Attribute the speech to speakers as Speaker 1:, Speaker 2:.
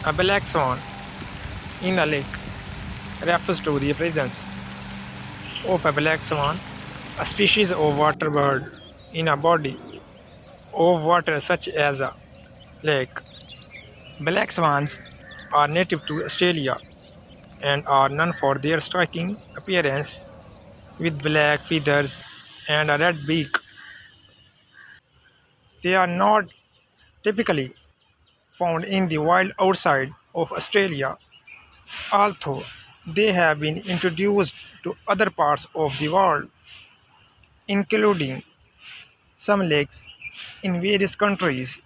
Speaker 1: A black swan in a lake refers to the presence of a black swan, a species of water bird in a body of water such as a lake. Black swans are native to Australia and are known for their striking appearance with black feathers and a red beak. They are not typically found in the wild outside of Australia, although they have been introduced to other parts of the world, including some lakes in various countries.